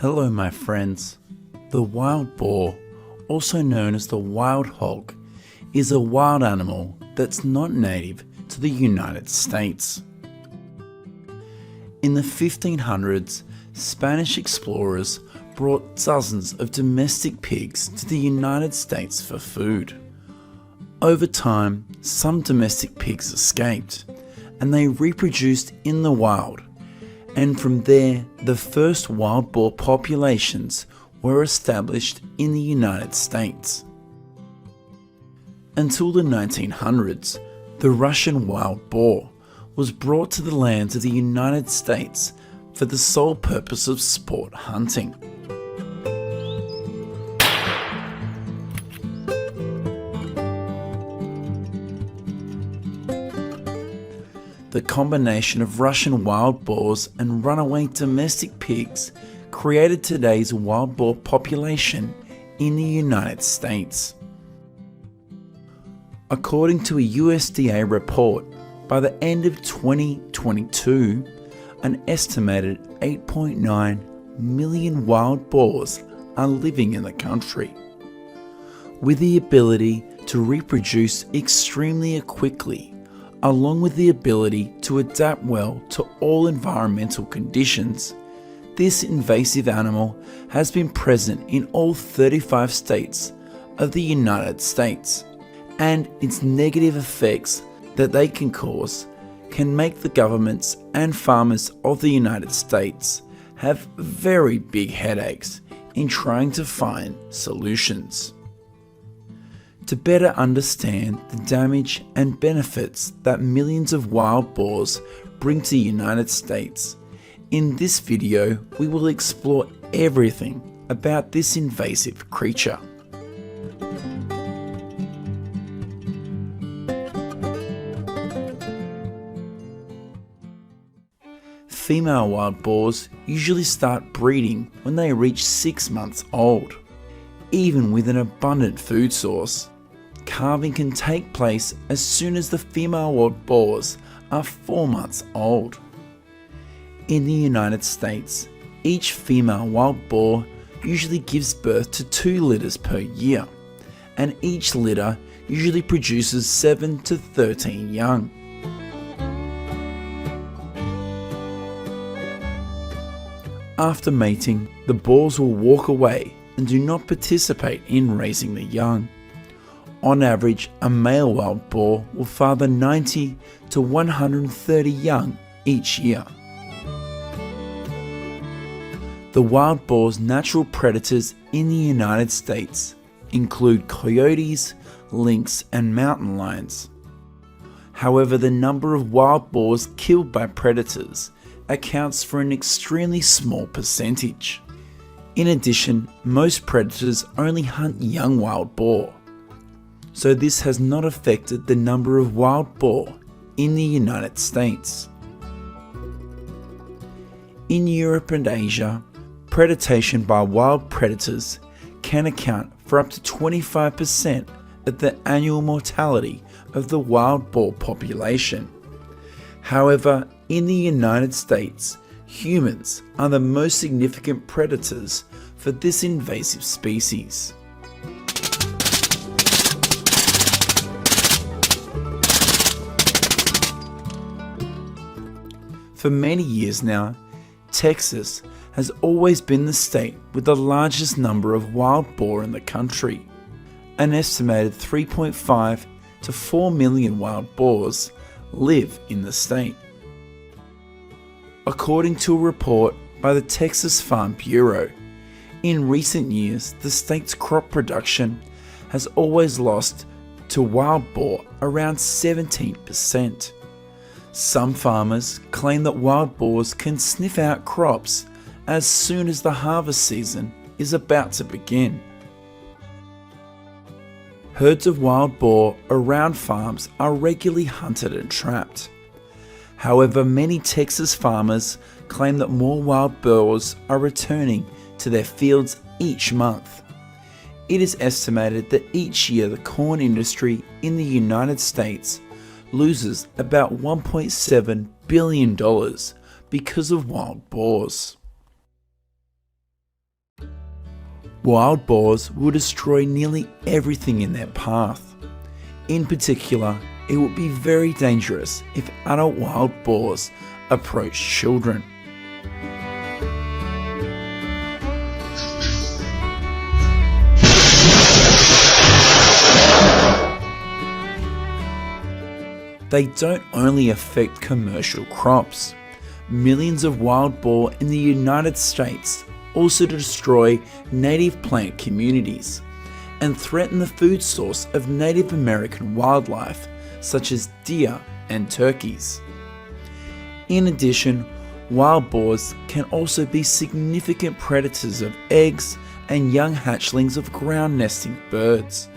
Hello my friends. The wild boar, also known as the wild hog, is a wild animal that's not native to the United States. In the 1500s, Spanish explorers brought dozens of domestic pigs to the United States for food. Over time, some domestic pigs escaped, and they reproduced in the wild, and from there the first wild boar populations were established in the United States. Until the 1900s, the Russian wild boar was brought to the lands of the United States for the sole purpose of sport hunting. The combination of Russian wild boars and runaway domestic pigs created today's wild boar population in the United States. According to a USDA report, by the end of 2022, an estimated 8.9 million wild boars are living in the country. With the ability to reproduce extremely quickly, along with the ability to adapt well to all environmental conditions, this invasive animal has been present in all 35 states of the United States, and its negative effects that they can cause can make the governments and farmers of the United States have very big headaches in trying to find solutions. To better understand the damage and benefits that millions of wild boars bring to the United States, in this video we will explore everything about this invasive creature. Female wild boars usually start breeding when they reach 6 months old. Even with an abundant food source, calving can take place as soon as the female wild boars are 4 months old. In the United States, each female wild boar usually gives birth to 2 litters per year, and each litter usually produces 7 to 13 young. After mating, the boars will walk away and do not participate in raising the young. On average, a male wild boar will father 90 to 130 young each year. The wild boar's natural predators in the United States include coyotes, lynx, and mountain lions. However, the number of wild boars killed by predators accounts for an extremely small percentage. In addition, most predators only hunt young wild boar, so this has not affected the number of wild boar in the United States. In Europe and Asia, predation by wild predators can account for up to 25% of the annual mortality of the wild boar population. However, in the United States, humans are the most significant predators for this invasive species. For many years now, Texas has always been the state with the largest number of wild boar in the country. An estimated 3.5 to 4 million wild boars live in the state. According to a report by the Texas Farm Bureau, in recent years the state's crop production has always lost to wild boar around 17%. Some farmers claim that wild boars can sniff out crops as soon as the harvest season is about to begin. Herds of wild boar around farms are regularly hunted and trapped. However, many Texas farmers claim that more wild boars are returning to their fields each month. It is estimated that each year the corn industry in the United States loses about $1.7 billion because of wild boars. Wild boars will destroy nearly everything in their path. In particular, it would be very dangerous if adult wild boars approach children. They don't only affect commercial crops. Millions of wild boar in the United States also destroy native plant communities and threaten the food source of Native American wildlife such as deer and turkeys. In addition, wild boars can also be significant predators of eggs and young hatchlings of ground nesting birds,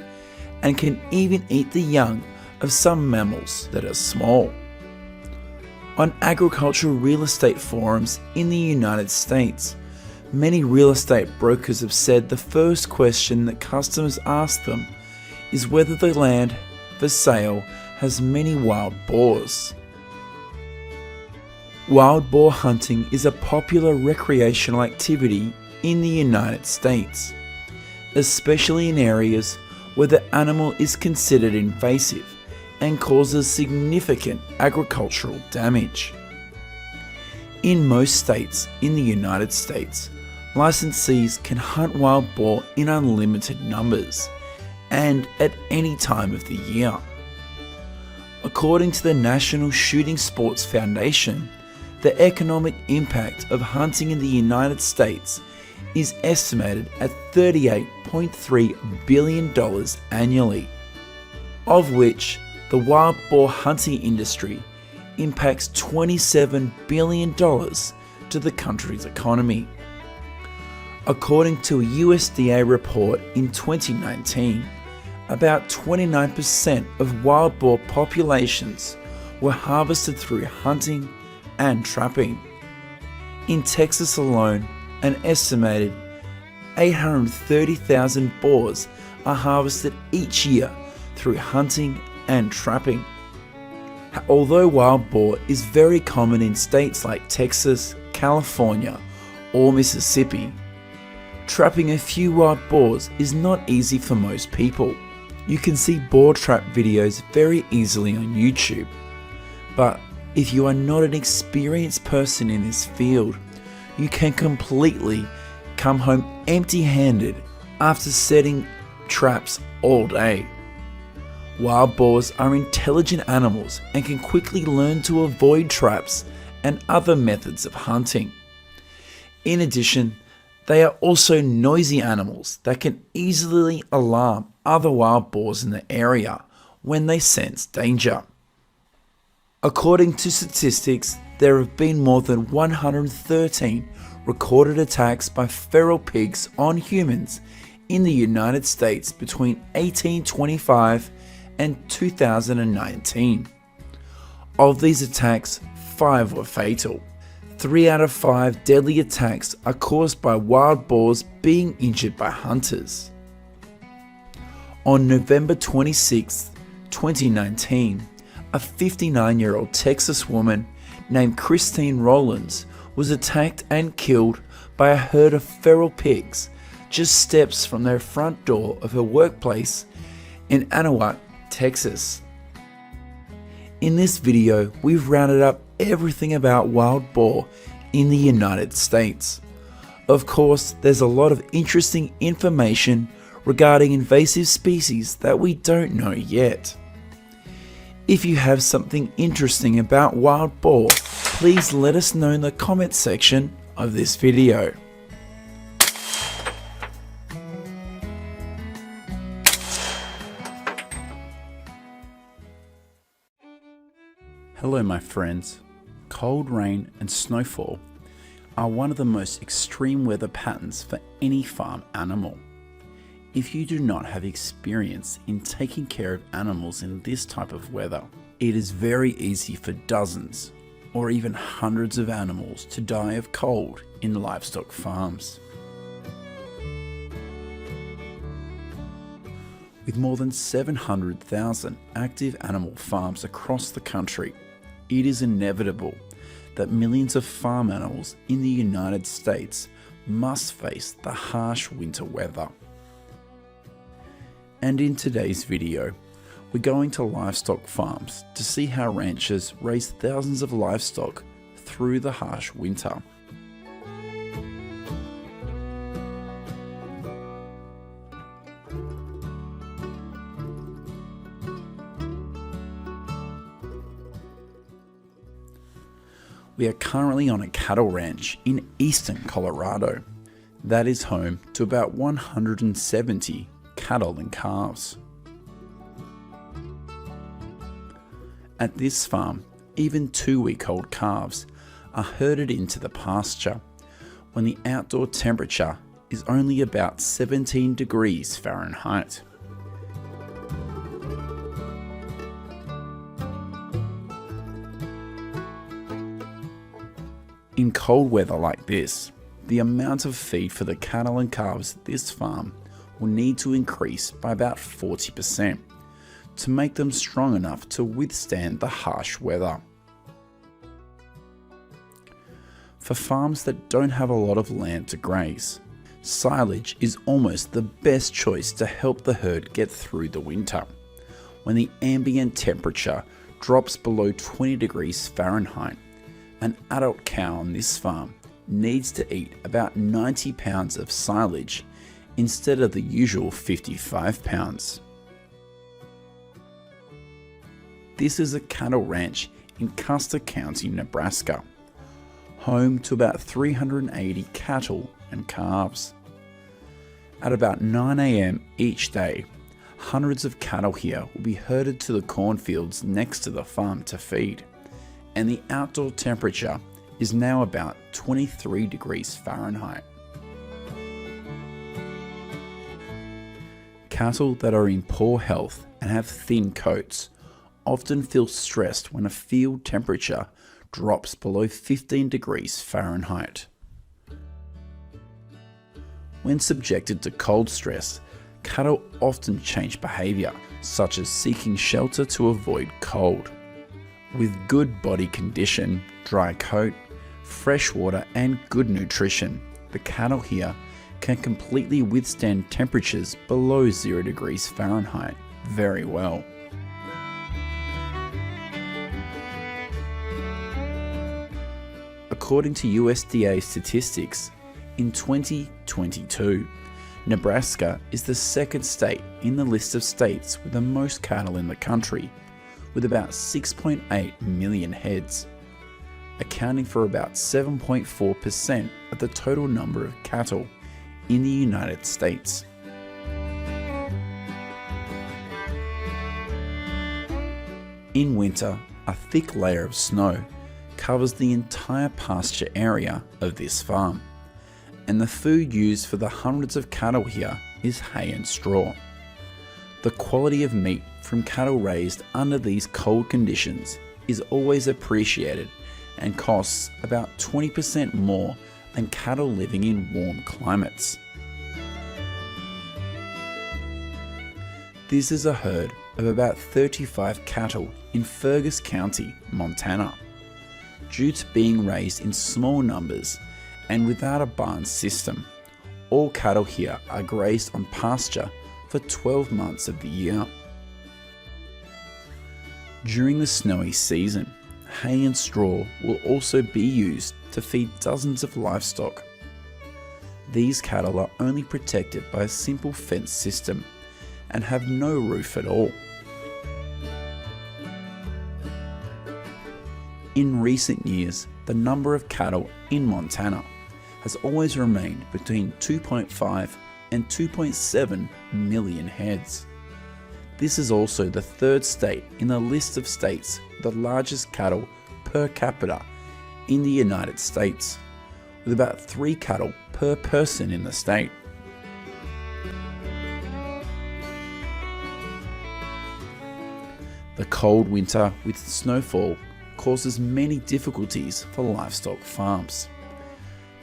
and can even eat the young of some mammals that are small. On agricultural real estate forums in the United States, many real estate brokers have said the first question that customers ask them is whether the land for sale has many wild boars. Wild boar hunting is a popular recreational activity in the United States, especially in areas where the animal is considered invasive and causes significant agricultural damage. In most states in the United States, licensees can hunt wild boar in unlimited numbers and at any time of the year. According to the National Shooting Sports Foundation, the economic impact of hunting in the United States is estimated at $38.3 billion annually, of which the wild boar hunting industry impacts $27 billion to the country's economy. According to a USDA report in 2019, about 29% of wild boar populations were harvested through hunting and trapping. In Texas alone, an estimated 830,000 boars are harvested each year through hunting and trapping. Although wild boar is very common in states like Texas, California, or Mississippi, trapping a few wild boars is not easy for most people. You can see boar trap videos very easily on YouTube, but if you are not an experienced person in this field, you can completely come home empty-handed after setting traps all day. Wild boars are intelligent animals and can quickly learn to avoid traps and other methods of hunting. In addition, they are also noisy animals that can easily alarm other wild boars in the area when they sense danger. According to statistics, there have been more than 113 recorded attacks by feral pigs on humans in the United States between 1825 and 2019. Of these attacks, 5 were fatal. 3 out of 5 deadly attacks are caused by wild boars being injured by hunters. On November 26, 2019, a 59-year-old Texas woman named Christine Rollins was attacked and killed by a herd of feral pigs just steps from their front door of her workplace in Anahuac, Texas. In this video, we've rounded up everything about wild boar in the United States. Of course, there's a lot of interesting information regarding invasive species that we don't know yet. If you have something interesting about wild boar, please let us know in the comments section of this video. Hello my friends. Cold rain and snowfall are one of the most extreme weather patterns for any farm animal. If you do not have experience in taking care of animals in this type of weather, it is very easy for dozens or even hundreds of animals to die of cold in livestock farms. With more than 700,000 active animal farms across the country, it is inevitable that millions of farm animals in the United States must face the harsh winter weather. And in today's video, we're going to livestock farms to see how ranchers raise thousands of livestock through the harsh winter. We are currently on a cattle ranch in eastern Colorado that is home to about 170 cattle and calves. At this farm, even 2-week-old calves are herded into the pasture when the outdoor temperature is only about 17 degrees Fahrenheit. In cold weather like this, the amount of feed for the cattle and calves at this farm will need to increase by about 40% to make them strong enough to withstand the harsh weather. For farms that don't have a lot of land to graze, silage is almost the best choice to help the herd get through the winter, when the ambient temperature drops below 20 degrees Fahrenheit. An adult cow on this farm needs to eat about 90 pounds of silage instead of the usual 55 pounds. This is a cattle ranch in Custer County, Nebraska, home to about 380 cattle and calves. At about 9 a.m. each day, hundreds of cattle here will be herded to the cornfields next to the farm to feed, and the outdoor temperature is now about 23 degrees Fahrenheit. Cattle that are in poor health and have thin coats often feel stressed when a field temperature drops below 15 degrees Fahrenheit. When subjected to cold stress, cattle often change behavior, such as seeking shelter to avoid cold. With good body condition, dry coat, fresh water and good nutrition, the cattle here can completely withstand temperatures below 0 degrees Fahrenheit very well. According to USDA statistics, in 2022, Nebraska is the second state in the list of states with the most cattle in the country, with about 6.8 million heads, accounting for about 7.4% of the total number of cattle in the United States. In winter, a thick layer of snow covers the entire pasture area of this farm, and the food used for the hundreds of cattle here is hay and straw. The quality of meat from cattle raised under these cold conditions is always appreciated and costs about 20% more than cattle living in warm climates. This is a herd of about 35 cattle in Fergus County, Montana. Due to being raised in small numbers and without a barn system, all cattle here are grazed on pasture for 12 months of the year. During the snowy season, hay and straw will also be used to feed dozens of livestock. These cattle are only protected by a simple fence system and have no roof at all. In recent years, the number of cattle in Montana has always remained between 2.5 and 2.7 million heads. This is also the third state in the list of states with the largest cattle per capita in the United States, with about 3 cattle per person in the state. The cold winter with snowfall causes many difficulties for livestock farms.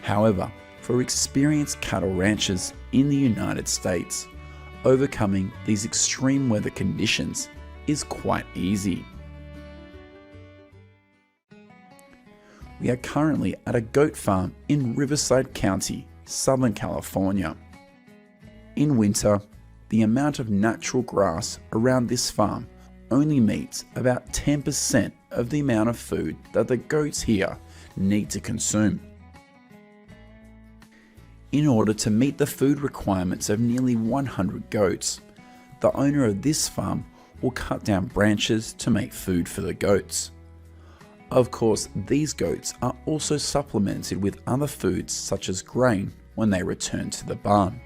However, for experienced cattle ranchers in the United States, overcoming these extreme weather conditions is quite easy. We are currently at a goat farm in Riverside County, Southern California. In winter, the amount of natural grass around this farm only meets about 10% of the amount of food that the goats here need to consume. In order to meet the food requirements of nearly 100 goats, the owner of this farm will cut down branches to make food for the goats. Of course, these goats are also supplemented with other foods such as grain when they return to the barn.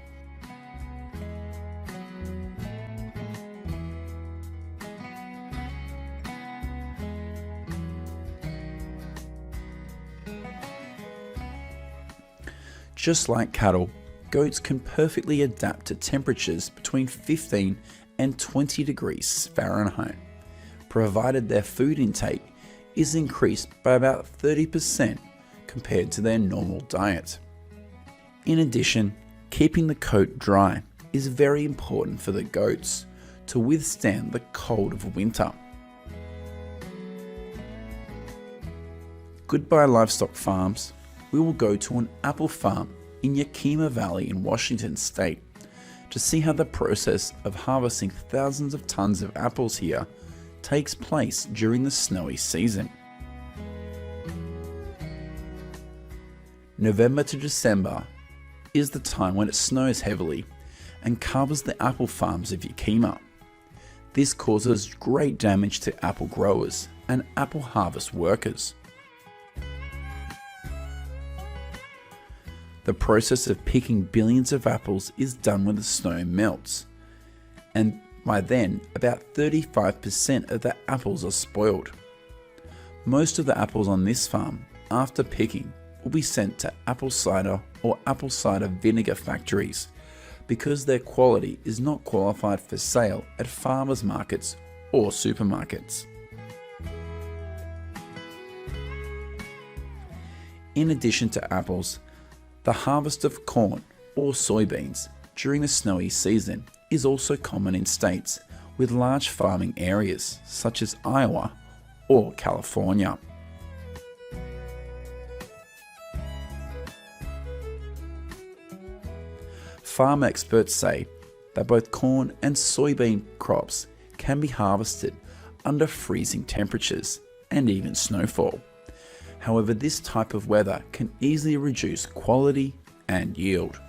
Just like cattle, goats can perfectly adapt to temperatures between 15 and 20 degrees Fahrenheit, provided their food intake is increased by about 30% compared to their normal diet. In addition, keeping the coat dry is very important for the goats to withstand the cold of winter. Goodbye Livestock Farms. We will go to an apple farm in Yakima Valley in Washington State to see how the process of harvesting thousands of tons of apples here takes place during the snowy season. November to December is the time when it snows heavily and covers the apple farms of Yakima. This causes great damage to apple growers and apple harvest workers. The process of picking billions of apples is done when the snow melts, and by then about 35% of the apples are spoiled. Most of the apples on this farm, after picking, will be sent to apple cider or apple cider vinegar factories because their quality is not qualified for sale at farmers markets or supermarkets. In addition to apples, the harvest of corn or soybeans during the snowy season is also common in states with large farming areas such as Iowa or California. Farm experts say that both corn and soybean crops can be harvested under freezing temperatures and even snowfall. However, this type of weather can easily reduce quality and yield.